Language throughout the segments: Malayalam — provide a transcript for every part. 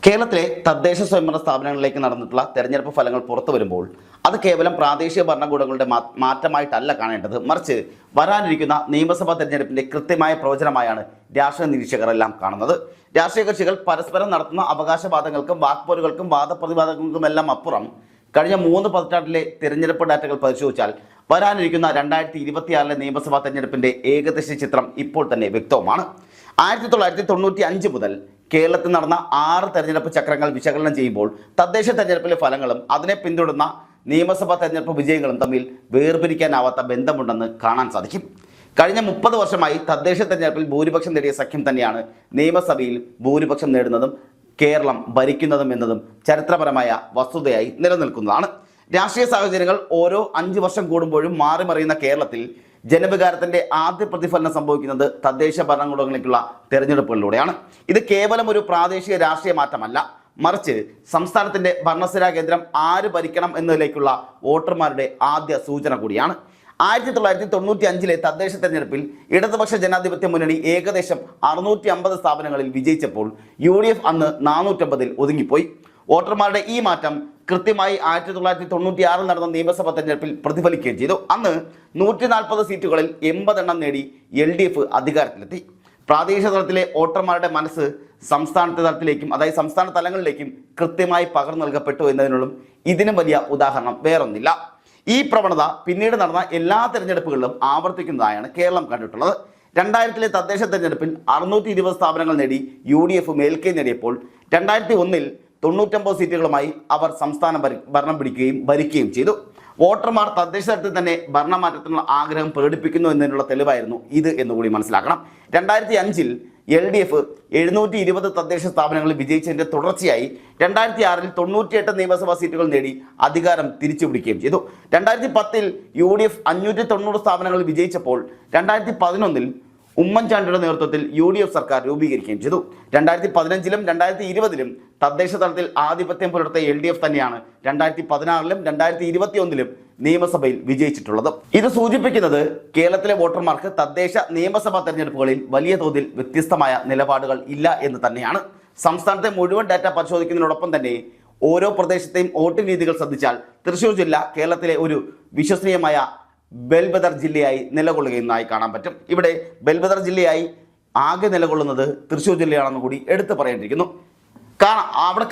കേരളത്തിലെ തദ്ദേശ സ്വയംഭരണ സ്ഥാപനങ്ങളിലേക്ക് നടന്നിട്ടുള്ള തെരഞ്ഞെടുപ്പ് ഫലങ്ങൾ പുറത്തു വരുമ്പോൾ അത് കേവലം പ്രാദേശിക ഭരണകൂടങ്ങളുടെ മാറ്റമായിട്ടല്ല കാണേണ്ടത്, മറിച്ച് വരാനിരിക്കുന്ന നിയമസഭാ തെരഞ്ഞെടുപ്പിന്റെ കൃത്യമായ പ്രവചനമായാണ് രാഷ്ട്രീയ നിരീക്ഷകരെല്ലാം കാണുന്നത്. രാഷ്ട്രീയ കക്ഷികൾ പരസ്പരം നടത്തുന്ന അവകാശവാദങ്ങൾക്കും വാക്പോരുകൾക്കും വാദപ്രതിവാദങ്ങൾക്കുമെല്ലാം അപ്പുറം കഴിഞ്ഞ 3 പതിറ്റാണ്ടിലെ തെരഞ്ഞെടുപ്പ് ഡാറ്റകൾ പരിശോധിച്ചാൽ വരാനിരിക്കുന്ന 2026 നിയമസഭാ തെരഞ്ഞെടുപ്പിന്റെ ഏകദേശ ചിത്രം ഇപ്പോൾ തന്നെ വ്യക്തവുമാണ്. 1995 മുതൽ കേരളത്തിൽ നടന്ന 6 തെരഞ്ഞെടുപ്പ് ചക്രങ്ങൾ വിശകലനം ചെയ്യുമ്പോൾ തദ്ദേശ തെരഞ്ഞെടുപ്പിലെ ഫലങ്ങളും അതിനെ പിന്തുടർന്ന നിയമസഭാ തെരഞ്ഞെടുപ്പ് വിജയങ്ങളും തമ്മിൽ വേർപിരിക്കാനാവാത്ത ബന്ധമുണ്ടെന്ന് കാണാൻ സാധിക്കും. കഴിഞ്ഞ 30 വർഷമായി തദ്ദേശ തെരഞ്ഞെടുപ്പിൽ ഭൂരിപക്ഷം നേടിയ സഖ്യം തന്നെയാണ് നിയമസഭയിൽ ഭൂരിപക്ഷം നേടുന്നതും കേരളം ഭരിക്കുന്നതും എന്നതും ചരിത്രപരമായ വസ്തുതയായി നിലനിൽക്കുന്നതാണ്. രാഷ്ട്രീയ സാഹചര്യങ്ങൾ ഓരോ 5 വർഷം കൂടുമ്പോഴും മാറി മറിയുന്ന കേരളത്തിൽ ജനവികാരത്തിന്റെ ആദ്യ പ്രതിഫലനം സംഭവിക്കുന്നത് തദ്ദേശ ഭരണകൂടങ്ങളിലേക്കുള്ള തെരഞ്ഞെടുപ്പുകളിലൂടെയാണ്. ഇത് കേവലം ഒരു പ്രാദേശിക രാഷ്ട്രീയ മാറ്റമല്ല, മറിച്ച് സംസ്ഥാനത്തിന്റെ ഭരണസിരാ കേന്ദ്രം ആര് ഭരിക്കണം എന്നതിലേക്കുള്ള വോട്ടർമാരുടെ ആദ്യ സൂചന കൂടിയാണ്. 1995 തദ്ദേശ തെരഞ്ഞെടുപ്പിൽ ഇടതുപക്ഷ ജനാധിപത്യ മുന്നണി ഏകദേശം 650 സ്ഥാപനങ്ങളിൽ വിജയിച്ചപ്പോൾ UDF അന്ന് 450 ഒതുങ്ങിപ്പോയി. വോട്ടർമാരുടെ ഈ മാറ്റം കൃത്യമായി 1996 നടന്ന നിയമസഭാ തെരഞ്ഞെടുപ്പിൽ പ്രതിഫലിക്കുകയും ചെയ്തു. അന്ന് 140 സീറ്റുകളിൽ 80 എണ്ണം നേടി LDF അധികാരത്തിലെത്തി. പ്രാദേശിക തലത്തിലെ വോട്ടർമാരുടെ മനസ്സ് സംസ്ഥാന തലത്തിലേക്കും, അതായത് സംസ്ഥാന തലങ്ങളിലേക്കും കൃത്യമായി പകർന്നു നൽകപ്പെട്ടു എന്നതിനുള്ള ഇതിനും വലിയ ഉദാഹരണം വേറൊന്നില്ല. ഈ പ്രവണത പിന്നീട് നടന്ന എല്ലാ തെരഞ്ഞെടുപ്പുകളിലും ആവർത്തിക്കുന്നതായാണ് കേരളം കണ്ടിട്ടുള്ളത്. 2000 തദ്ദേശ തെരഞ്ഞെടുപ്പിൽ 620 സ്ഥാപനങ്ങൾ നേടി UDF മേൽക്കൈ നേടിയപ്പോൾ 2001 99 സീറ്റുകളുമായി അവർ സംസ്ഥാന ഭരണം പിടിക്കുകയും ഭരിക്കുകയും ചെയ്തു. വോട്ടർമാർ തദ്ദേശ തലത്തിൽ തന്നെ ഭരണമാറ്റത്തിനുള്ള ആഗ്രഹം പ്രകടിപ്പിക്കുന്നു എന്നതിനുള്ള തെളിവായിരുന്നു ഇത് എന്നുകൂടി മനസ്സിലാക്കണം. 2005 LDF 720 തദ്ദേശ സ്ഥാപനങ്ങളിൽ വിജയിച്ചതിന്റെ തുടർച്ചയായി 2006 98 നിയമസഭാ സീറ്റുകൾ നേടി അധികാരം തിരിച്ചുപിടിക്കുകയും ചെയ്തു. 2010 UDF 590 സ്ഥാപനങ്ങളിൽ വിജയിച്ചപ്പോൾ 2011 ഉമ്മൻചാണ്ടിയുടെ നേതൃത്വത്തിൽ UDF സർക്കാർ രൂപീകരിക്കുകയും ചെയ്തു. 2015 2020 തദ്ദേശ തലത്തിൽ ആധിപത്യം പുലർത്തിയ LDF തന്നെയാണ് 2016 2021 നിയമസഭയിൽ വിജയിച്ചിട്ടുള്ളത്. ഇത് സൂചിപ്പിക്കുന്നത് കേരളത്തിലെ വോട്ടർമാർക്ക് തദ്ദേശ നിയമസഭാ തെരഞ്ഞെടുപ്പുകളിൽ വലിയ തോതിൽ വ്യത്യസ്തമായ നിലപാടുകൾ ഇല്ല എന്ന് തന്നെയാണ്. സംസ്ഥാനത്തെ മുഴുവൻ ഡാറ്റ പരിശോധിക്കുന്നതിനോടൊപ്പം തന്നെ ഓരോ പ്രദേശത്തെയും വോട്ടിംഗ് രീതികൾ ശ്രദ്ധിച്ചാൽ തൃശ്ശൂർ ജില്ല കേരളത്തിലെ ഒരു വിശ്വസനീയമായ ബെൽബദർ ജില്ലയായി നിലകൊള്ളുകയെന്നായി കാണാൻ പറ്റും. ഇവിടെ ബെൽബദർ ജില്ലയായി ആകെ നിലകൊള്ളുന്നത് തൃശ്ശൂർ ജില്ലയാണെന്ന് കൂടി എടുത്തു പറയേണ്ടിയിരിക്കുന്നു.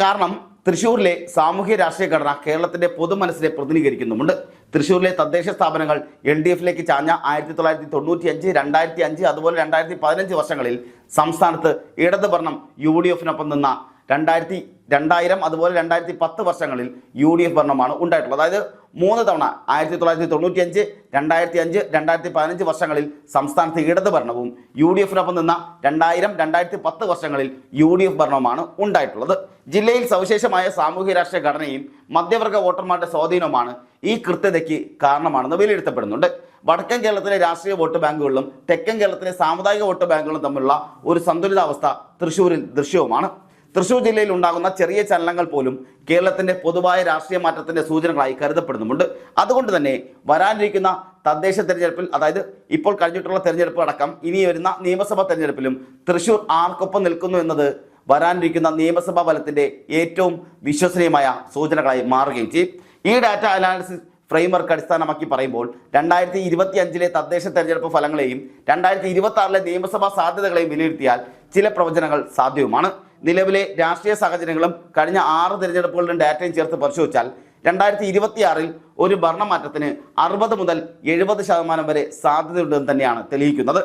കാരണം തൃശ്ശൂരിലെ സാമൂഹ്യ രാഷ്ട്രീയ ഘടന കേരളത്തിന്റെ പൊതുമനസ്സിനെ പ്രതിനിധീകരിക്കുന്നുമുണ്ട്. തൃശ്ശൂരിലെ തദ്ദേശ സ്ഥാപനങ്ങൾ LDFിലേക്ക് ചാഞ്ഞ 1995, 2005 അതുപോലെ 2015 വർഷങ്ങളിൽ സംസ്ഥാനത്ത് ഇടത് ഭരണം UDFനൊപ്പം നിന്ന 2000 അതുപോലെ 2010 വർഷങ്ങളിൽ UDF ഭരണമാണ് ഉണ്ടായിട്ടുള്ളത്. അതായത് 3 തവണ 1995, 2005, 2015 വർഷങ്ങളിൽ സംസ്ഥാനത്ത് ഇടത് ഭരണവും UDFനൊപ്പം നിന്ന 2000, 2010 വർഷങ്ങളിൽ UDF ഭരണവുമാണ് ഉണ്ടായിട്ടുള്ളത്. ജില്ലയിൽ സവിശേഷമായ സാമൂഹ്യ രാഷ്ട്രീയ ഘടനയും മധ്യവർഗ വോട്ടർമാരുടെ സ്വാധീനവുമാണ് ഈ കൃത്യതയ്ക്ക് കാരണമാണെന്ന് വിലയിരുത്തപ്പെടുന്നുണ്ട്. വടക്കൻ കേരളത്തിലെ രാഷ്ട്രീയ വോട്ട് ബാങ്കുകളിലും തെക്കൻ കേരളത്തിലെ സാമുദായിക വോട്ട് ബാങ്കുകളും തമ്മിലുള്ള ഒരു സന്തുലിതാവസ്ഥ തൃശ്ശൂരിൽ ദൃശ്യവുമാണ്. തൃശ്ശൂർ ജില്ലയിൽ ഉണ്ടാകുന്ന ചെറിയ ചലനങ്ങൾ പോലും കേരളത്തിന്റെ പൊതുവായ രാഷ്ട്രീയ മാറ്റത്തിന്റെ സൂചനകളായി കരുതപ്പെടുന്നുമുണ്ട്. അതുകൊണ്ട് തന്നെ വരാനിരിക്കുന്ന തദ്ദേശ തെരഞ്ഞെടുപ്പിൽ, അതായത് ഇപ്പോൾ കഴിഞ്ഞിട്ടുള്ള തെരഞ്ഞെടുപ്പ് അടക്കം ഇനി വരുന്ന നിയമസഭാ തെരഞ്ഞെടുപ്പിലും തൃശ്ശൂർ ആർക്കൊപ്പം നിൽക്കുന്നു എന്നത് വരാനിരിക്കുന്ന നിയമസഭാ ഫലത്തിന്റെ ഏറ്റവും വിശ്വസനീയമായ സൂചനകളായി മാറുകയും ചെയ്യും. ഈ ഡാറ്റ അനാലിസിസ് ഫ്രെയിംവർക്ക് അടിസ്ഥാനമാക്കി പറയുമ്പോൾ 2025 തദ്ദേശ തെരഞ്ഞെടുപ്പ് ഫലങ്ങളെയും 2026 നിയമസഭാ സാധ്യതകളെയും വിലയിരുത്തിയാൽ ചില പ്രവചനങ്ങൾ സാധ്യവുമാണ്. നിലവിലെ രാഷ്ട്രീയ സാഹചര്യങ്ങളും കഴിഞ്ഞ 6 തെരഞ്ഞെടുപ്പുകളുടെ ഡാറ്റയും ചേർത്ത് പരിശോധിച്ചാൽ 2026 ഒരു ഭരണമാറ്റത്തിന് 60 മുതൽ 70% വരെ സാധ്യതയുണ്ടെന്ന് തന്നെയാണ് തെളിയിക്കുന്നത്.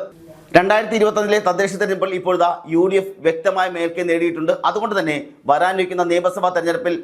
2021 തദ്ദേശ തെരഞ്ഞെടുപ്പിൽ ഇപ്പോഴത്തെ UDF വ്യക്തമായ മേൽക്കൈ നേടിയിട്ടുണ്ട്. അതുകൊണ്ട് തന്നെ വരാനിരിക്കുന്ന നിയമസഭാ തെരഞ്ഞെടുപ്പിൽ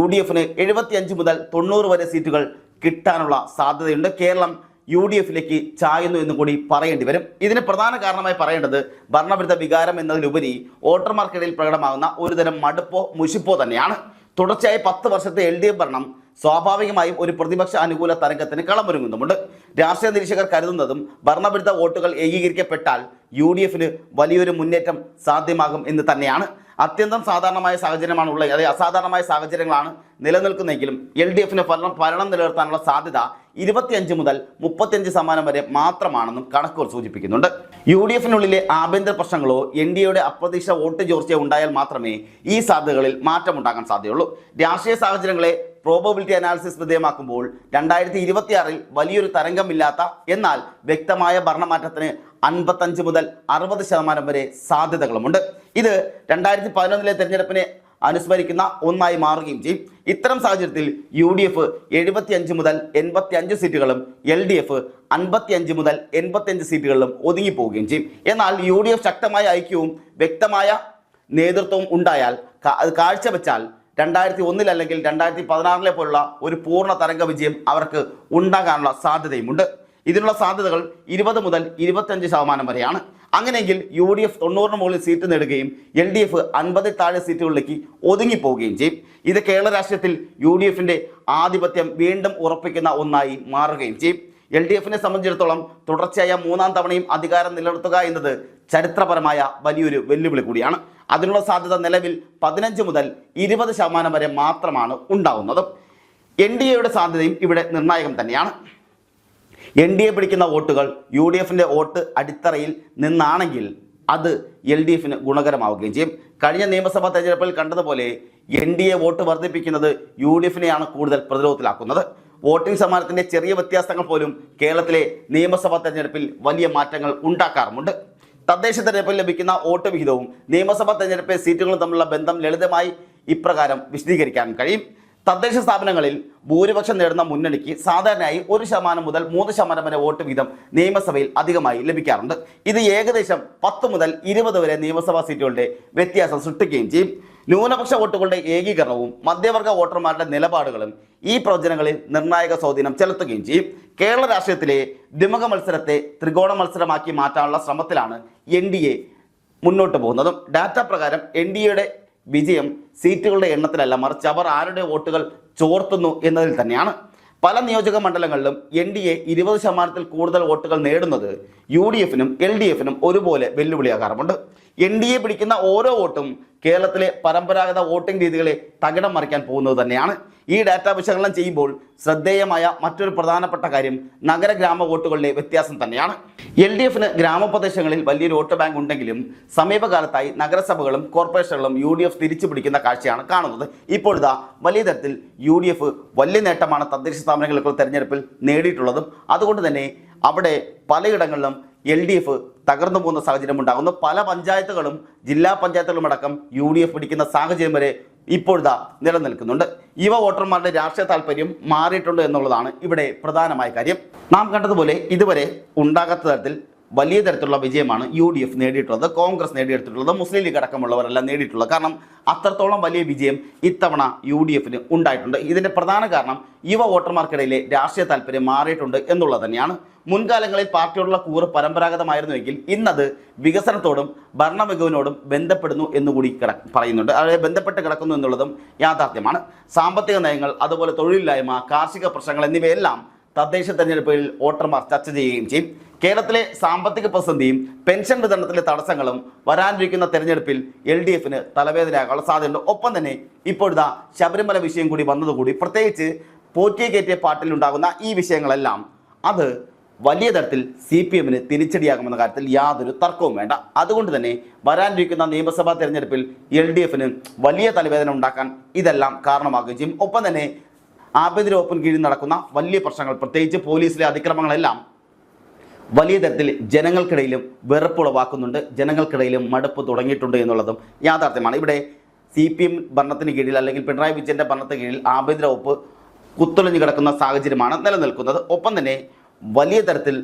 UDFന് 75 മുതൽ 90 വരെ സീറ്റുകൾ കിട്ടാനുള്ള സാധ്യതയുണ്ട്. കേരളം UDFിലേക്ക് ചായുന്നു എന്ന് കൂടി പറയേണ്ടി വരും. ഇതിന് പ്രധാന കാരണമായി പറയേണ്ടത് ഭരണവിരുദ്ധ വികാരം എന്നതിലുപരി വോട്ടർമാർക്കിടയിൽ പ്രകടമാകുന്ന ഒരുതരം മടുപ്പോ മുഷിപ്പോ തന്നെയാണ്. തുടർച്ചയായി 10 വർഷത്തെ LDF ഭരണം സ്വാഭാവികമായും ഒരു പ്രതിപക്ഷ അനുകൂല തരംഗത്തിന് കളമൊരുങ്ങുന്നുമുണ്ട്. രാഷ്ട്രീയ നിരീക്ഷകർ കരുതുന്നതും ഭരണവിരുദ്ധ വോട്ടുകൾ ഏകീകരിക്കപ്പെട്ടാൽ UDFന് വലിയൊരു മുന്നേറ്റം സാധ്യമാകും എന്ന് തന്നെയാണ്. അത്യന്തം സാധാരണമായ സാഹചര്യമാണ് ഉള്ളത്, അതായത് അസാധാരണമായ സാഹചര്യങ്ങളാണ് നിലനിൽക്കുന്നതെങ്കിലും LDFന് ഭരണം നിലനിർത്താനുള്ള സാധ്യത 25 മുതൽ 35% വരെ മാത്രമാണെന്നും കണക്കുകൾ സൂചിപ്പിക്കുന്നുണ്ട്. UDFനുള്ളിലെ ആഭ്യന്തര പ്രശ്നങ്ങളോ NDAയുടെ അപ്രതീക്ഷിത വോട്ട് ചോർച്ചയോ ഉണ്ടായാൽ മാത്രമേ ഈ സാധ്യതകളിൽ മാറ്റമുണ്ടാകാൻ സാധ്യതയുള്ളൂ. രാഷ്ട്രീയ സാഹചര്യങ്ങളെ പ്രോബബിലിറ്റി അനാലിസിസ് വിധേയമാക്കുമ്പോൾ 2026 വലിയൊരു തരംഗമില്ലാത്ത എന്നാൽ വ്യക്തമായ ഭരണമാറ്റത്തിന് 55 മുതൽ 60% വരെ സാധ്യതകളുമുണ്ട്. ഇത് 2011 തെരഞ്ഞെടുപ്പിനെ അനുസ്മരിക്കുന്ന ഒന്നായി മാറുകയും ചെയ്യും. ഇത്തരം സാഹചര്യത്തിൽ UDF 75 മുതൽ 85 സീറ്റുകളും LDF 55 മുതൽ 85 സീറ്റുകളിലും ഒതുങ്ങിപ്പോവുകയും ചെയ്യും. എന്നാൽ UDF ശക്തമായ ഐക്യവും വ്യക്തമായ നേതൃത്വവും ഉണ്ടായാൽ അത് കാഴ്ചവെച്ചാൽ 2001 അല്ലെങ്കിൽ 2016 പോലുള്ള ഒരു പൂർണ്ണ തരംഗ വിജയം അവർക്ക് ഉണ്ടാകാനുള്ള സാധ്യതയുമുണ്ട്. ഇതിനുള്ള സാധ്യതകൾ 20 മുതൽ 25% വരെയാണ്. അങ്ങനെയെങ്കിൽ UDF 90 മുകളിൽ സീറ്റ് നേടുകയും LDF 50 താഴെ സീറ്റുകളിലേക്ക് ഒതുങ്ങിപ്പോവുകയും ചെയ്യും. ഇത് കേരള രാഷ്ട്രീയത്തിൽ UDFന്റെ ആധിപത്യം വീണ്ടും ഉറപ്പിക്കുന്ന ഒന്നായി മാറുകയും ചെയ്യും. LDFനെ സംബന്ധിച്ചിടത്തോളം തുടർച്ചയായ 3ാം തവണയും അധികാരം നിലനിർത്തുക എന്നത് ചരിത്രപരമായ വലിയൊരു വെല്ലുവിളി കൂടിയാണ്. അതിനുള്ള സാധ്യത നിലവിൽ 15 മുതൽ 20% വരെ മാത്രമാണ് ഉണ്ടാവുന്നത്. NDAയുടെ സാധ്യതയും ഇവിടെ നിർണായകം തന്നെയാണ്. NDA പിടിക്കുന്ന വോട്ടുകൾ UDFന്റെ വോട്ട് അടിത്തറയിൽ നിന്നാണെങ്കിൽ അത് LDFന് ഗുണകരമാവുകയും ചെയ്യും. കഴിഞ്ഞ നിയമസഭാ തെരഞ്ഞെടുപ്പിൽ കണ്ടതുപോലെ NDA വോട്ട് വർദ്ധിപ്പിക്കുന്നത് UDFനെയാണ് കൂടുതൽ പ്രതിരോധത്തിലാക്കുന്നത്. വോട്ടിംഗ് ശതമാനത്തിന്റെ ചെറിയ വ്യത്യാസങ്ങൾ പോലും കേരളത്തിലെ നിയമസഭാ തെരഞ്ഞെടുപ്പിൽ വലിയ മാറ്റങ്ങൾ ഉണ്ടാക്കാറുമുണ്ട്. തദ്ദേശ തെരഞ്ഞെടുപ്പിൽ ലഭിക്കുന്ന വോട്ട് വിഹിതവും നിയമസഭാ തെരഞ്ഞെടുപ്പിലെ സീറ്റുകളും തമ്മിലുള്ള ബന്ധം ലളിതമായി ഇപ്രകാരം വിശദീകരിക്കാൻ കഴിയും. തദ്ദേശ സ്ഥാപനങ്ങളിൽ ഭൂരിപക്ഷം നേടുന്ന മുന്നണിക്ക് സാധാരണയായി 1% മുതൽ 3% വരെ വോട്ട് വീതം നിയമസഭയിൽ അധികമായി ലഭിക്കാറുണ്ട്. ഇത് ഏകദേശം 10 മുതൽ 20 വരെ നിയമസഭാ സീറ്റുകളുടെ വ്യത്യാസം സൃഷ്ടിക്കുകയും ചെയ്യും. ന്യൂനപക്ഷ വോട്ടുകളുടെ ഏകീകരണവും മധ്യവർഗ വോട്ടർമാരുടെ നിലപാടുകളും ഈ പ്രവചനങ്ങളിൽ നിർണായക സ്വാധീനം ചെലുത്തുകയും ചെയ്യും. കേരള രാഷ്ട്രീയത്തിലെ ദ്വിമുഖ മത്സരത്തെ ത്രികോണ മത്സരമാക്കി മാറ്റാനുള്ള ശ്രമത്തിലാണ് NDA മുന്നോട്ട് പോകുന്നതും. ഡാറ്റ പ്രകാരം NDAയുടെ വിജയം സീറ്റുകളുടെ എണ്ണത്തിലല്ല, മറിച്ച് അവർ ആരുടെ വോട്ടുകൾ ചോർത്തുന്നു എന്നതിൽ തന്നെയാണ്. പല നിയോജക മണ്ഡലങ്ങളിലും NDA 20% കൂടുതൽ വോട്ടുകൾ നേടുന്നത് UDFനും LDFനും ഒരുപോലെ വെല്ലുവിളിയാകാറുമുണ്ട്. NDA പിടിക്കുന്ന ഓരോ വോട്ടും കേരളത്തിലെ പരമ്പരാഗത വോട്ടിംഗ് രീതികളെ തകിടം മറിക്കാൻ പോകുന്നത് തന്നെയാണ്. ഈ ഡാറ്റ വിശകലനം ചെയ്യുമ്പോൾ ശ്രദ്ധേയമായ മറ്റൊരു പ്രധാനപ്പെട്ട കാര്യം നഗര ഗ്രാമ വോട്ടുകളുടെ വ്യത്യാസം തന്നെയാണ്. LDFന് ഗ്രാമപ്രദേശങ്ങളിൽ വലിയൊരു വോട്ട് ബാങ്ക് ഉണ്ടെങ്കിലും സമീപകാലത്തായി നഗരസഭകളും കോർപ്പറേഷനുകളും UDF തിരിച്ചു പിടിക്കുന്ന കാഴ്ചയാണ് കാണുന്നത്. ഇപ്പോഴിതാ വലിയ തരത്തിൽ UDF വലിയ നേട്ടമാണ് തദ്ദേശ സ്ഥാപനങ്ങൾക്കുള്ള തെരഞ്ഞെടുപ്പിൽ നേടിയിട്ടുള്ളതും. അതുകൊണ്ട് തന്നെ അവിടെ പലയിടങ്ങളിലും LDF തകർന്നു പോകുന്ന സാഹചര്യം ഉണ്ടാകുന്നു. പല പഞ്ചായത്തുകളും ജില്ലാ പഞ്ചായത്തുകളും അടക്കം UDF പിടിക്കുന്ന സാഹചര്യം വരെ ഇപ്പോഴിതാ നിലനിൽക്കുന്നുണ്ട്. യുവ വോട്ടർമാരുടെ രാഷ്ട്രീയ താല്പര്യം മാറിയിട്ടുണ്ട് എന്നുള്ളതാണ് ഇവിടെ പ്രധാനമായ കാര്യം. നാം കണ്ടതുപോലെ ഇതുവരെ ഉണ്ടാകാത്ത തരത്തിൽ വലിയ തരത്തിലുള്ള വിജയമാണ് UDF നേടിയിട്ടുള്ളത്, കോൺഗ്രസ് നേടിയെടുത്തിട്ടുള്ളത്, മുസ്ലിം ലീഗ് അടക്കമുള്ളവരെല്ലാം നേടിയിട്ടുള്ളത്. കാരണം അത്രത്തോളം വലിയ വിജയം ഇത്തവണ UDFന് ഉണ്ടായിട്ടുണ്ട്. ഇതിൻ്റെ പ്രധാന കാരണം യുവ വോട്ടർമാർക്കിടയിലെ രാഷ്ട്രീയ താല്പര്യം മാറിയിട്ടുണ്ട് എന്നുള്ളത് തന്നെയാണ്. മുൻകാലങ്ങളിൽ പാർട്ടിയോടുള്ള കൂറ് പരമ്പരാഗതമായിരുന്നുവെങ്കിൽ ഇന്നത് വികസനത്തോടും ഭരണ മികവിനോടും ബന്ധപ്പെടുന്നു എന്നുകൂടി പറയുന്നുണ്ട്. അതായത് ബന്ധപ്പെട്ട് കിടക്കുന്നു എന്നുള്ളതും യാഥാർത്ഥ്യമാണ്. സാമ്പത്തിക നയങ്ങൾ, അതുപോലെ തൊഴിലില്ലായ്മ, കാർഷിക പ്രശ്നങ്ങൾ എന്നിവയെല്ലാം തദ്ദേശ തെരഞ്ഞെടുപ്പിൽ വോട്ടർമാർ ചർച്ച ചെയ്യുകയും ചെയ്യും. കേരളത്തിലെ സാമ്പത്തിക പ്രതിസന്ധിയും പെൻഷൻ വിതരണത്തിലെ തടസ്സങ്ങളും വരാനിരിക്കുന്ന തെരഞ്ഞെടുപ്പിൽ LDFന് തലവേദനയാകാനുള്ള സാധ്യതയുണ്ട്. ഒപ്പം തന്നെ ഇപ്പോഴത്തെ ശബരിമല വിഷയം കൂടി വന്നതുകൂടി, പ്രത്യേകിച്ച് പോറ്റിയെ കയറ്റിയ പാട്ടിലുണ്ടാകുന്ന ഈ വിഷയങ്ങളെല്ലാം അത് വലിയ തരത്തിൽ CPMന് തിരിച്ചടിയാകുമെന്ന കാര്യത്തിൽ യാതൊരു തർക്കവും വേണ്ട. അതുകൊണ്ട് തന്നെ വരാനിരിക്കുന്ന നിയമസഭാ തെരഞ്ഞെടുപ്പിൽ LDFന് വലിയ തലവേദന ഉണ്ടാക്കാൻ ഇതെല്ലാം കാരണമാകുകയും ചെയ്യും. ഒപ്പം തന്നെ ആഭ്യന്തര വകുപ്പിന് കീഴിൽ നടക്കുന്ന വലിയ പ്രശ്നങ്ങൾ, പ്രത്യേകിച്ച് പോലീസിലെ അതിക്രമങ്ങളെല്ലാം വലിയ തരത്തിൽ ജനങ്ങൾക്കിടയിലും വെറുപ്പുളവാക്കുന്നുണ്ട്, ജനങ്ങൾക്കിടയിലും മടുപ്പ് തുടങ്ങിയിട്ടുണ്ട് എന്നുള്ളതും യാഥാർത്ഥ്യമാണ്. ഇവിടെ CPM ഭരണത്തിന് കീഴിൽ അല്ലെങ്കിൽ പിണറായി വിജയൻ്റെ ഭരണത്തിന് കീഴിൽ ആഭ്യന്തര വകുപ്പ് കുത്തൊളിഞ്ഞു കിടക്കുന്ന സാഹചര്യമാണ് നിലനിൽക്കുന്നത്. ഒപ്പം തന്നെ വലിയ തരത്തിൽ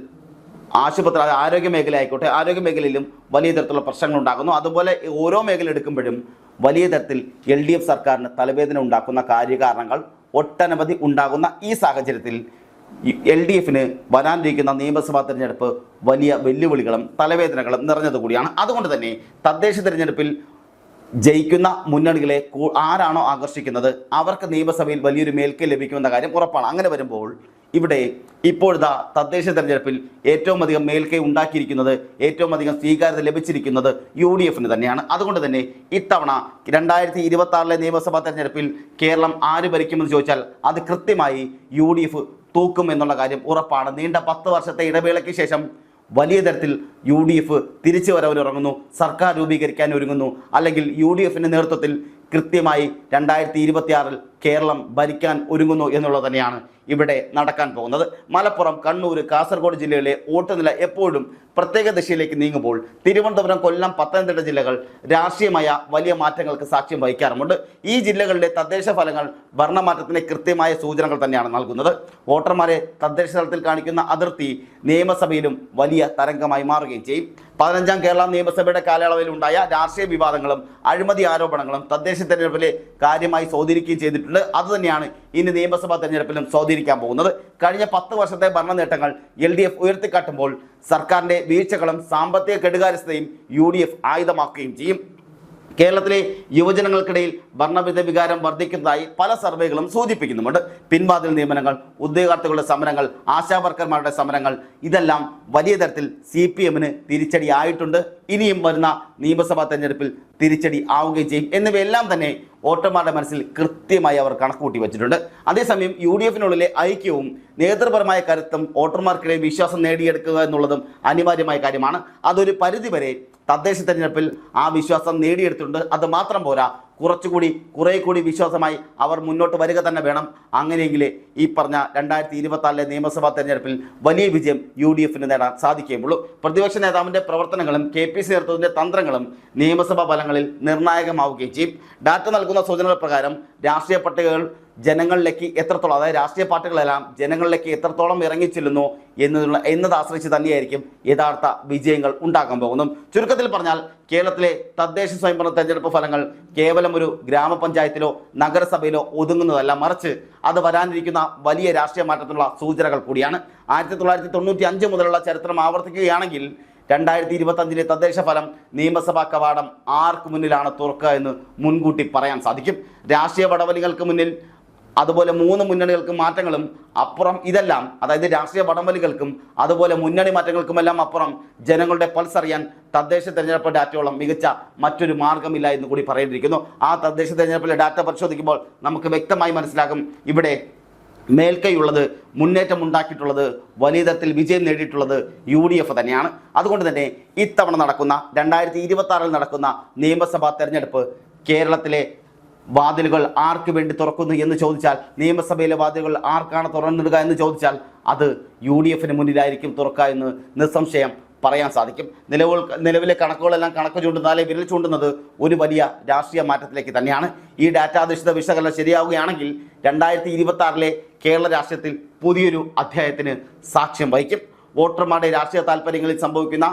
ആശുപത്രി, ആരോഗ്യ മേഖല ആയിക്കോട്ടെ, ആരോഗ്യ മേഖലയിലും വലിയ തരത്തിലുള്ള പ്രശ്നങ്ങൾ ഉണ്ടാകുന്നു. അതുപോലെ ഓരോ മേഖല എടുക്കുമ്പോഴും വലിയ തരത്തിൽ LDF സർക്കാരിന് തലവേദന ഉണ്ടാക്കുന്ന കാര്യകാരണങ്ങൾ ഒട്ടനവധി ഉണ്ടാകുന്ന ഈ സാഹചര്യത്തിൽ LDFന് വരാനിരിക്കുന്ന നിയമസഭാ തെരഞ്ഞെടുപ്പ് വലിയ വെല്ലുവിളികളും തലവേദനകളും നിറഞ്ഞതുകൂടിയാണ്. അതുകൊണ്ട് തന്നെ തദ്ദേശ തെരഞ്ഞെടുപ്പിൽ ജയിക്കുന്ന മുന്നണികളെ ആരാണോ ആകർഷിക്കുന്നത് അവർക്ക് നിയമസഭയിൽ വലിയൊരു മേൽക്കൈ ലഭിക്കുമെന്ന കാര്യം ഉറപ്പാണ്. അങ്ങനെ വരുമ്പോൾ ഇവിടെ ഇപ്പോഴത്തെ തദ്ദേശ തെരഞ്ഞെടുപ്പിൽ ഏറ്റവും അധികം മേൽക്കൈ ഉണ്ടാക്കിയിരിക്കുന്നത്, ഏറ്റവും അധികം സ്വീകാര്യത ലഭിച്ചിരിക്കുന്നത് UDF തന്നെയാണ്. അതുകൊണ്ട് തന്നെ ഇത്തവണ 2026 നിയമസഭാ തെരഞ്ഞെടുപ്പിൽ കേരളം ആര് ഭരിക്കുമെന്ന് ചോദിച്ചാൽ അത് കൃത്യമായി UDF തൂക്കും എന്നുള്ള കാര്യം ഉറപ്പാണ്. നീണ്ട 10 വർഷത്തെ ഇടവേളയ്ക്ക് ശേഷം വലിയ തരത്തിൽ UDF തിരിച്ചു വരവിനിറങ്ങുന്നു, സർക്കാർ രൂപീകരിക്കാൻ ഒരുങ്ങുന്നു, അല്ലെങ്കിൽ UDF നേതൃത്വത്തിൽ കൃത്യമായി 2026 കേരളം ഭരിക്കാൻ ഒരുങ്ങുന്നു എന്നുള്ളത് തന്നെയാണ് ഇവിടെ നടക്കാൻ പോകുന്നത്. മലപ്പുറം, കണ്ണൂർ, കാസർഗോഡ് ജില്ലകളിലെ വോട്ട് നില എപ്പോഴും പ്രത്യേക ദിശയിലേക്ക് നീങ്ങുമ്പോൾ തിരുവനന്തപുരം, കൊല്ലം, പത്തനംതിട്ട ജില്ലകൾ രാഷ്ട്രീയമായ വലിയ മാറ്റങ്ങൾക്ക് സാക്ഷ്യം വഹിക്കാറുമുണ്ട്. ഈ ജില്ലകളിലെ തദ്ദേശ ഫലങ്ങൾ ഭരണമാറ്റത്തിന് കൃത്യമായ സൂചനകൾ തന്നെയാണ് നൽകുന്നത്. വോട്ടർമാരെ തദ്ദേശ തലത്തിൽ കാണിക്കുന്ന അതിർത്തി നിയമസഭയിലും വലിയ തരംഗമായി മാറുകയും ചെയ്യും. 15ാം കേരള നിയമസഭയുടെ കാലയളവിൽ ഉണ്ടായ രാഷ്ട്രീയ വിവാദങ്ങളും അഴിമതി ആരോപണങ്ങളും തദ്ദേശ തെരഞ്ഞെടുപ്പിലെ കാര്യമായി സ്വാധീനിക്കുകയും ചെയ്തിട്ടുണ്ട്. അതുതന്നെയാണ് ഇനി നിയമസഭാ തെരഞ്ഞെടുപ്പിലും സ്വാധീനിക്കാൻ പോകുന്നത്. കഴിഞ്ഞ 10 വർഷത്തെ ഭരണ നേട്ടങ്ങൾ LDF ഉയർത്തിക്കാട്ടുമ്പോൾ സർക്കാരിൻ്റെ വീഴ്ചകളും സാമ്പത്തിക കെടുകാര്യസ്ഥതയും UDF ആയുധമാക്കുകയും ചെയ്യും. കേരളത്തിലെ യുവജനങ്ങൾക്കിടയിൽ ഭരണവിധ വികാരം വർദ്ധിക്കുന്നതായി പല സർവേകളും സൂചിപ്പിക്കുന്നുമുണ്ട്. പിൻവാതിൽ നിയമനങ്ങൾ, ഉദ്യോഗാർത്ഥികളുടെ സമരങ്ങൾ, ആശാവർക്കർമാരുടെ സമരങ്ങൾ, ഇതെല്ലാം വലിയ തരത്തിൽ CPM തിരിച്ചടി ആയിട്ടുണ്ട്. ഇനിയും വരുന്ന നിയമസഭാ തെരഞ്ഞെടുപ്പിൽ തിരിച്ചടി ആവുകയും ചെയ്യും. എന്നിവയെല്ലാം തന്നെ വോട്ടർമാരുടെ മനസ്സിൽ കൃത്യമായി അവർ കണക്കുകൂട്ടി വെച്ചിട്ടുണ്ട്. അതേസമയം UDF ഐക്യവും നേതൃപരമായ കരുത്തും വോട്ടർമാർക്കിടയിൽ വിശ്വാസം നേടിയെടുക്കുക എന്നുള്ളതും അനിവാര്യമായ കാര്യമാണ്. അതൊരു പരിധിവരെ തദ്ദേശ തെരഞ്ഞെടുപ്പിൽ ആ വിശ്വാസം നേടിയെടുത്തിട്ടുണ്ട്. അത് മാത്രം പോരാ, കുറെ കൂടി വിശ്വാസമായി അവർ മുന്നോട്ട് വരിക തന്നെ വേണം. അങ്ങനെയെങ്കിലേ ഈ പറഞ്ഞ 2026 നിയമസഭാ തെരഞ്ഞെടുപ്പിൽ വലിയ വിജയം UDF നേടാൻ സാധിക്കുകയുള്ളൂ. പ്രതിപക്ഷ നേതാവിൻ്റെ പ്രവർത്തനങ്ങളും KPC നേതൃത്വത്തിൻ്റെ തന്ത്രങ്ങളും നിയമസഭാ ഫലങ്ങളിൽ നിർണായകമാവുകയും ചെയ്യും. ഡാറ്റ നൽകുന്ന സൂചനകൾ പ്രകാരം രാഷ്ട്രീയ പട്ടികകൾ ജനങ്ങളിലേക്ക് എത്രത്തോളം, അതായത് രാഷ്ട്രീയ പാർട്ടികളെല്ലാം ജനങ്ങളിലേക്ക് എത്രത്തോളം ഇറങ്ങിച്ചെല്ലുന്നു എന്നത് ആശ്രയിച്ച് തന്നെയായിരിക്കും യഥാർത്ഥ വിജയങ്ങൾ ഉണ്ടാക്കാൻ പോകുന്നത്. ചുരുക്കത്തിൽ പറഞ്ഞാൽ കേരളത്തിലെ തദ്ദേശ സ്വയംഭരണ തെരഞ്ഞെടുപ്പ് ഫലങ്ങൾ കേവലം ഒരു ഗ്രാമപഞ്ചായത്തിലോ നഗരസഭയിലോ ഒതുങ്ങുന്നതല്ല, മറിച്ച് അത് വരാനിരിക്കുന്ന വലിയ രാഷ്ട്രീയ മാറ്റത്തിനുള്ള സൂചനകൾ കൂടിയാണ്. 1995 മുതലുള്ള ചരിത്രം ആവർത്തിക്കുകയാണെങ്കിൽ 2025 തദ്ദേശ ഫലം നിയമസഭാ കവാടം ആർക്ക് മുന്നിലാണ് തുറക്കുക എന്ന് മുൻകൂട്ടി പറയാൻ സാധിക്കും. രാഷ്ട്രീയ വടവലികൾക്ക് മുന്നിൽ, അതുപോലെ 3 മുന്നണികൾക്കും മാറ്റങ്ങളും അപ്പുറം ഇതെല്ലാം, അതായത് രാഷ്ട്രീയ വടംവലികൾക്കും അതുപോലെ മുന്നണി മാറ്റങ്ങൾക്കുമെല്ലാം അപ്പുറം ജനങ്ങളുടെ പൾസ് അറിയാൻ തദ്ദേശ തെരഞ്ഞെടുപ്പ് ഡാറ്റയോളം മികച്ച മറ്റൊരു മാർഗമില്ല എന്ന് കൂടി പറയേണ്ടിയിരിക്കുന്നു. ആ തദ്ദേശ തെരഞ്ഞെടുപ്പിലെ ഡാറ്റ പരിശോധിക്കുമ്പോൾ നമുക്ക് വ്യക്തമായി മനസ്സിലാകും ഇവിടെ മേൽക്കൈയുള്ളത്, മുന്നേറ്റം ഉണ്ടാക്കിയിട്ടുള്ളത്, വലിയ തരത്തിൽ വിജയം നേടിയിട്ടുള്ളത് UDF തന്നെയാണ്. അതുകൊണ്ട് തന്നെ ഇത്തവണ നടക്കുന്ന 2026 നടക്കുന്ന നിയമസഭാ തെരഞ്ഞെടുപ്പ് കേരളത്തിലെ വാതിലുകൾ ആർക്ക് വേണ്ടി തുറക്കുന്നു എന്ന് ചോദിച്ചാൽ, നിയമസഭയിലെ വാതിലുകൾ ആർക്കാണ് തുറന്നിടുക എന്ന് ചോദിച്ചാൽ അത് UDF മുന്നിലായിരിക്കും തുറക്കുക എന്ന് നിസ്സംശയം പറയാൻ സാധിക്കും. നിലവിലെ കണക്കുകളെല്ലാം കണക്ക് ചൂണ്ടുന്നാലേ വിരൽ ചൂണ്ടുന്നത് ഒരു വലിയ രാഷ്ട്രീയ മാറ്റത്തിലേക്ക് തന്നെയാണ്. ഈ ഡാറ്റാധിഷ്ഠിത വിശകലനം ശരിയാവുകയാണെങ്കിൽ 2026 കേരള രാഷ്ട്രീയത്തിൽ പുതിയൊരു അധ്യായത്തിന് സാക്ഷ്യം വഹിക്കും. വോട്ടർമാരുടെ രാഷ്ട്രീയ താല്പര്യങ്ങളിൽ സംഭവിക്കുന്ന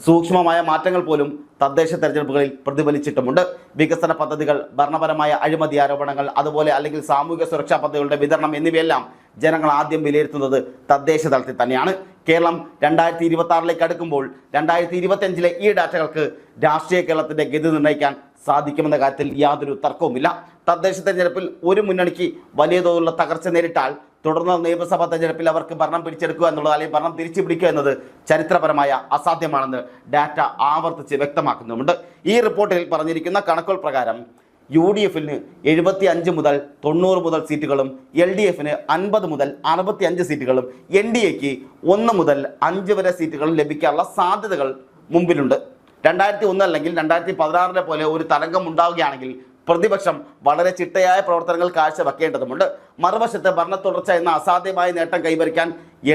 സൂക്ഷ്മമായ മാറ്റങ്ങൾ പോലും തദ്ദേശ തെരഞ്ഞെടുപ്പുകളിൽ പ്രതിഫലിച്ചിട്ടുമുണ്ട്. വികസന പദ്ധതികൾ, ഭരണപരമായ അഴിമതി ആരോപണങ്ങൾ, അതുപോലെ അല്ലെങ്കിൽ സാമൂഹിക സുരക്ഷാ പദ്ധതികളുടെ വിതരണം എന്നിവയെല്ലാം ജനങ്ങൾ ആദ്യം വിലയിരുത്തുന്നത് തദ്ദേശ തലത്തിൽ തന്നെയാണ്. കേരളം 2026 അടുക്കുമ്പോൾ 2025 ഈ ഡാറ്റകൾക്ക് രാഷ്ട്രീയ കേരളത്തിൻ്റെ ഗതി നിർണ്ണയിക്കാൻ സാധിക്കുമെന്ന കാര്യത്തിൽ യാതൊരു തർക്കവുമില്ല. തദ്ദേശ തെരഞ്ഞെടുപ്പിൽ ഒരു മുന്നണിക്ക് വലിയ തോതിലുള്ള തകർച്ച നേരിട്ടാൽ തുടർന്ന് നിയമസഭാ തെരഞ്ഞെടുപ്പിൽ അവർക്ക് ഭരണം പിടിച്ചെടുക്കുക എന്നുള്ളത്, അല്ലെങ്കിൽ ഭരണം തിരിച്ചു പിടിക്കുക എന്നത് ചരിത്രപരമായ അസാധ്യമാണെന്ന് ഡാറ്റ ആവർത്തിച്ച് വ്യക്തമാക്കുന്നുമുണ്ട്. ഈ റിപ്പോർട്ടിൽ പറഞ്ഞിരിക്കുന്ന കണക്കുകൾ പ്രകാരം UDF 75 മുതൽ 90 മുതൽ സീറ്റുകളും, LDF 50 മുതൽ 65 സീറ്റുകളും, NDAക്ക് 1 മുതൽ 5 വരെ സീറ്റുകളും ലഭിക്കാനുള്ള സാധ്യതകൾ മുമ്പിലുണ്ട്. 2001 അല്ലെങ്കിൽ 2016 പോലെ ഒരു തരംഗം ഉണ്ടാവുകയാണെങ്കിൽ പ്രതിപക്ഷം വളരെ ചിട്ടയായ പ്രവർത്തനങ്ങൾ കാഴ്ചവെക്കേണ്ടതുണ്ട്. മറുവശത്ത് ഭരണ തുടർച്ച എന്ന അസാധ്യമായ നേട്ടം കൈവരിക്കാൻ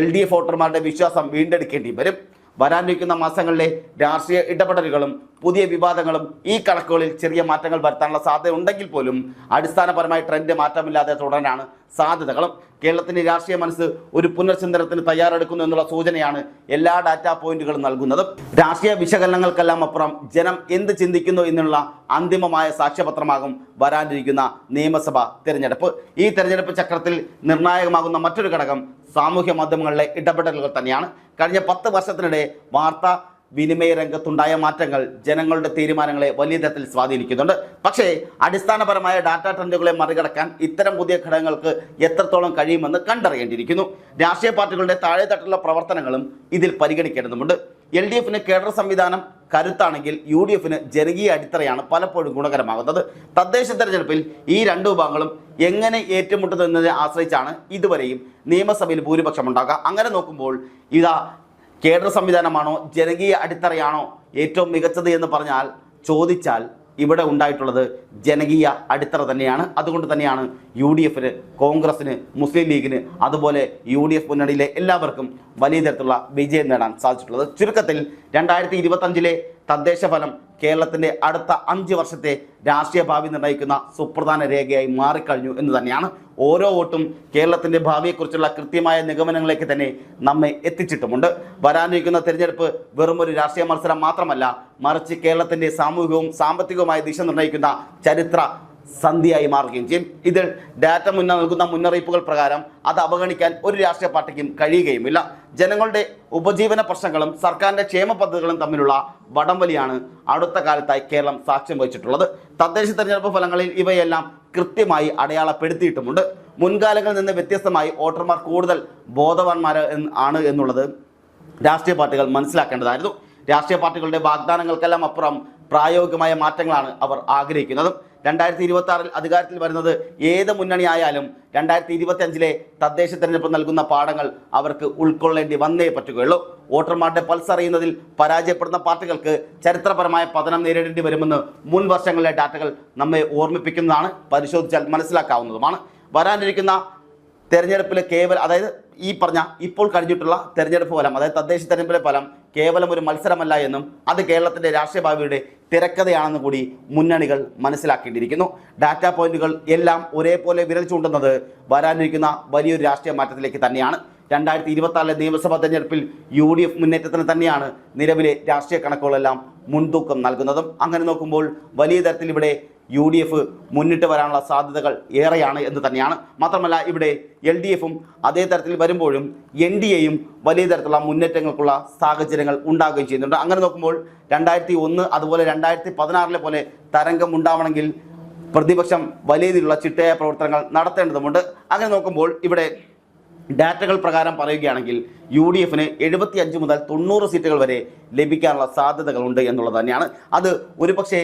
LDF വോട്ടർമാരുടെ വിശ്വാസം വീണ്ടെടുക്കേണ്ടി വരും. വരാനിരിക്കുന്ന മാസങ്ങളിലെ രാഷ്ട്രീയ ഇടപെടലുകളും പുതിയ വിവാദങ്ങളും ഈ കണക്കുകളിൽ ചെറിയ മാറ്റങ്ങൾ വരുത്താനുള്ള സാധ്യത ഉണ്ടെങ്കിൽ പോലും അടിസ്ഥാനപരമായ ട്രെൻഡ് മാറ്റമില്ലാതെ തുടരാനാണ് സാധ്യതകളും. കേരളത്തിൻ്റെ രാഷ്ട്രീയ മനസ്സ് ഒരു പുനർചിന്തനത്തിന് തയ്യാറെടുക്കുന്നു എന്നുള്ള സൂചനയാണ് എല്ലാ ഡാറ്റാ പോയിന്റുകളും നൽകുന്നത്. രാഷ്ട്രീയ വിശകലനങ്ങൾക്കെല്ലാം അപ്പുറം ജനം എന്ത് ചിന്തിക്കുന്നു എന്നുള്ള അന്തിമമായ സാക്ഷ്യപത്രമാകും വരാനിരിക്കുന്ന നിയമസഭാ തിരഞ്ഞെടുപ്പ്. ഈ തെരഞ്ഞെടുപ്പ് ചക്രത്തിൽ നിർണായകമാകുന്ന മറ്റൊരു ഘടകം സാമൂഹ്യ മാധ്യമങ്ങളിലെ ഇടപെടലുകൾ തന്നെയാണ്. കഴിഞ്ഞ 10 വർഷത്തിനിടെ വാർത്താ വിനിമയ രംഗത്തുണ്ടായ മാറ്റങ്ങൾ ജനങ്ങളുടെ തീരുമാനങ്ങളെ വലിയ തരത്തിൽ സ്വാധീനിക്കുന്നുണ്ട്. പക്ഷേ അടിസ്ഥാനപരമായ ഡാറ്റാ ട്രെൻഡുകളെ മറികടക്കാൻ ഇത്തരം പുതിയ ഘടകങ്ങൾക്ക് എത്രത്തോളം കഴിയുമെന്ന് കണ്ടറിയേണ്ടിയിരിക്കുന്നു. രാഷ്ട്രീയ പാർട്ടികളുടെ താഴെത്തട്ടിലുള്ള പ്രവർത്തനങ്ങളും ഇതിൽ പരിഗണിക്കേണ്ടതുണ്ട്. LDFന് കേഡർ സംവിധാനം കരുത്താണെങ്കിൽ UDFന് ജനകീയ അടിത്തറയാണ് പലപ്പോഴും ഗുണകരമാകുന്നത്. തദ്ദേശ തെരഞ്ഞെടുപ്പിൽ ഈ രണ്ട് വിഭാഗങ്ങളും എങ്ങനെ ഏറ്റുമുട്ടുന്നതിനെ ആശ്രയിച്ചാണ് ഇതുവരെയും നിയമസഭയിൽ ഭൂരിപക്ഷം ഉണ്ടാകുക. അങ്ങനെ നോക്കുമ്പോൾ ഇതാ കേഡർ സംവിധാനമാണോ ജനകീയ അടിത്തറയാണോ ഏറ്റവും മികച്ചത് എന്ന് ചോദിച്ചാൽ ഇവിടെ ഉണ്ടായിട്ടുള്ളത് ജനകീയ അടിത്തറ തന്നെയാണ്. അതുകൊണ്ട് തന്നെയാണ് UDFന്, കോൺഗ്രസിന്, മുസ്ലിം ലീഗിന്, അതുപോലെ UDF മുന്നണിയിലെ എല്ലാവർക്കും വലിയ തരത്തിലുള്ള വിജയം നേടാൻ സാധിച്ചിട്ടുള്ളത്. ചുരുക്കത്തിൽ 2025 തദ്ദേശ ഫലം കേരളത്തിൻ്റെ അടുത്ത 5 വർഷത്തെ രാഷ്ട്രീയ ഭാവി നിർണ്ണയിക്കുന്ന സുപ്രധാന രേഖയായി മാറിക്കഴിഞ്ഞു എന്ന് തന്നെയാണ്. ഓരോ വോട്ടും കേരളത്തിൻ്റെ ഭാവിയെക്കുറിച്ചുള്ള കൃത്യമായ നിഗമനങ്ങളിലേക്ക് തന്നെ നമ്മെ എത്തിച്ചിട്ടുമുണ്ട്. വരാനിരിക്കുന്ന തിരഞ്ഞെടുപ്പ് വെറുമൊരു രാഷ്ട്രീയ മത്സരം മാത്രമല്ല, മറിച്ച് കേരളത്തിൻ്റെ സാമൂഹികവും സാമ്പത്തികവുമായ ദിശ നിർണ്ണയിക്കുന്ന ചരിത്ര സന്ധിയായി മാറുകയും ചെയ്യും. ഇതിൽ ഡാറ്റ നൽകുന്ന മുന്നറിയിപ്പുകൾ പ്രകാരം അത് അവഗണിക്കാൻ ഒരു രാഷ്ട്രീയ പാർട്ടിക്കും കഴിയുകയുമില്ല. ജനങ്ങളുടെ ഉപജീവന പ്രശ്നങ്ങളും സർക്കാരിൻ്റെ ക്ഷേമ പദ്ധതികളും തമ്മിലുള്ള വടംവലിയാണ് അടുത്ത കാലത്തായി കേരളം സാക്ഷ്യം വഹിച്ചിട്ടുള്ളത്. തദ്ദേശ തെരഞ്ഞെടുപ്പ് ഫലങ്ങളിൽ ഇവയെല്ലാം കൃത്യമായി അടയാളപ്പെടുത്തിയിട്ടുമുണ്ട്. മുൻകാലങ്ങളിൽ നിന്ന് വ്യത്യസ്തമായി വോട്ടർമാർ കൂടുതൽ ബോധവാന്മാർ ആണ് എന്നുള്ളത് രാഷ്ട്രീയ പാർട്ടികൾ മനസ്സിലാക്കേണ്ടതായിരുന്നു. രാഷ്ട്രീയ പാർട്ടികളുടെ വാഗ്ദാനങ്ങൾക്കെല്ലാം അപ്പുറം പ്രായോഗികമായ മാറ്റങ്ങളാണ് അവർ ആഗ്രഹിക്കുന്നത്. 2026 അധികാരത്തിൽ വരുന്നത് ഏത് മുന്നണിയായാലും 2025 തദ്ദേശ തെരഞ്ഞെടുപ്പ് നൽകുന്ന പാഠങ്ങൾ അവർക്ക് ഉൾക്കൊള്ളേണ്ടി വന്നേ പറ്റുകയുള്ളൂ. വോട്ടർമാരുടെ പൾസ് അറിയുന്നതിൽ പരാജയപ്പെടുന്ന പാർട്ടികൾക്ക് ചരിത്രപരമായ പതനം നേരിടേണ്ടി വരുമെന്ന് മുൻ വർഷങ്ങളിലെ ഡാറ്റകൾ നമ്മെ ഓർമ്മിപ്പിക്കുന്നതാണ്, പരിശോധിച്ചാൽ മനസ്സിലാക്കാവുന്നതുമാണ്. വരാനിരിക്കുന്ന തെരഞ്ഞെടുപ്പിലെ അതായത് ഈ പറഞ്ഞ ഇപ്പോൾ കഴിഞ്ഞിട്ടുള്ള തെരഞ്ഞെടുപ്പ് ഫലം, അതായത് തദ്ദേശ തെരഞ്ഞെടുപ്പിലെ ഫലം കേവലം ഒരു മത്സരമല്ല എന്നും അത് കേരളത്തിൻ്റെ രാഷ്ട്രീയ ഭാവിയുടെ തിരക്കഥയാണെന്നും കൂടി മുന്നണികൾ മനസ്സിലാക്കേണ്ടിയിരിക്കുന്നു. ഡാറ്റാ പോയിന്റുകൾ എല്ലാം ഒരേപോലെ വിരൽ ചൂണ്ടുന്നത് വരാനിരിക്കുന്ന വലിയൊരു രാഷ്ട്രീയ മാറ്റത്തിലേക്ക് തന്നെയാണ്. 2026 നിയമസഭാ തെരഞ്ഞെടുപ്പിൽ UDF മുന്നേറ്റത്തിന് തന്നെയാണ് നിലവിലെ രാഷ്ട്രീയ കണക്കുകളെല്ലാം മുൻതൂക്കം നൽകുന്നതും. അങ്ങനെ നോക്കുമ്പോൾ വലിയ തരത്തിൽ ഇവിടെ UDF മുന്നിട്ട് വരാനുള്ള സാധ്യതകൾ ഏറെയാണ് എന്ന് തന്നെയാണ്. മാത്രമല്ല ഇവിടെ LDFും അതേ തരത്തിൽ വരുമ്പോഴും NDAയും വലിയ തരത്തിലുള്ള മുന്നേറ്റങ്ങൾക്കുള്ള സാഹചര്യങ്ങൾ ഉണ്ടാകുകയും ചെയ്യുന്നുണ്ട്. അങ്ങനെ നോക്കുമ്പോൾ 2001 അതുപോലെ 2016 പോലെ തരംഗം ഉണ്ടാവണമെങ്കിൽ പ്രതിപക്ഷം വലിയ രീതിയിലുള്ള ചിട്ടയായ പ്രവർത്തനങ്ങൾ നടത്തേണ്ടതുണ്ട്. അങ്ങനെ നോക്കുമ്പോൾ ഇവിടെ ഡാറ്റകൾ പ്രകാരം പറയുകയാണെങ്കിൽ UDFന് 75 മുതൽ 90 സീറ്റുകൾ വരെ ലഭിക്കാനുള്ള സാധ്യതകളുണ്ട് എന്നുള്ളത് തന്നെയാണ്. അത് ഒരുപക്ഷെ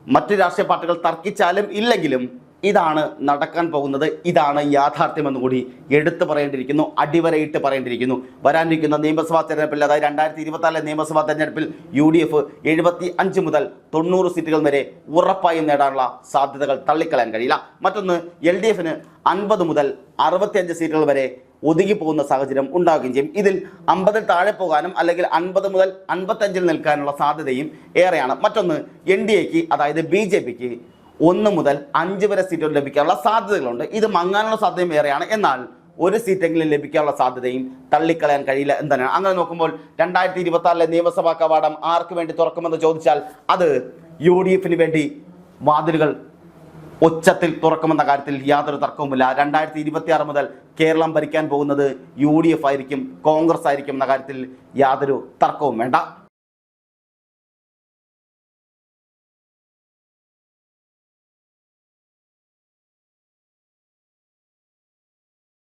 മറ്റ് രാഷ്ട്രീയ പാർട്ടികൾ തർക്കിച്ചാലും ഇല്ലെങ്കിലും ഇതാണ് നടക്കാൻ പോകുന്നത്, ഇതാണ് യാഥാർത്ഥ്യമെന്ന് കൂടി എടുത്തു പറയേണ്ടിയിരിക്കുന്നു, അടിവരയിട്ട് പറയേണ്ടിയിരിക്കുന്നു. വരാനിരിക്കുന്ന നിയമസഭാ തെരഞ്ഞെടുപ്പിൽ, അതായത് 2024 നിയമസഭാ തെരഞ്ഞെടുപ്പിൽ UDF 75 മുതൽ 90 സീറ്റുകൾ വരെ ഉറപ്പായും നേടാനുള്ള സാധ്യതകൾ തള്ളിക്കളയാൻ കഴിയില്ല. മറ്റൊന്ന്, LDFന് 50 മുതൽ 65 സീറ്റുകൾ വരെ ഒതുങ്ങിപ്പോകുന്ന സാഹചര്യം ഉണ്ടാവുകയും ചെയ്യും. ഇതിൽ 50 താഴെ പോകാനും അല്ലെങ്കിൽ 50 മുതൽ 55 നിൽക്കാനുള്ള സാധ്യതയും ഏറെയാണ്. മറ്റൊന്ന്, NDAക്ക് അതായത് BJPക്ക് 1 മുതൽ 5 വരെ സീറ്റുകൾ ലഭിക്കാനുള്ള സാധ്യതകളുണ്ട്. ഇത് മങ്ങാനുള്ള സാധ്യതയും ഏറെയാണ്. എന്നാൽ ഒരു സീറ്റെങ്കിലും ലഭിക്കാനുള്ള സാധ്യതയും തള്ളിക്കളയാൻ കഴിയില്ല എന്ന് തന്നെയാണ്. അങ്ങനെ നോക്കുമ്പോൾ 2026 നിയമസഭാ കവാടം ആർക്ക് വേണ്ടി തുറക്കുമെന്ന് ചോദിച്ചാൽ അത് UDFന് വേണ്ടി വാതിലുകൾ ഒച്ചത്തിൽ തുറക്കുമെന്ന കാര്യത്തിൽ യാതൊരു തർക്കവുമില്ല. 2026 മുതൽ കേരളം ഭരിക്കാൻ പോകുന്നത് UDF ആയിരിക്കും, കോൺഗ്രസ് ആയിരിക്കും എന്ന കാര്യത്തിൽ യാതൊരു തർക്കവും വേണ്ട.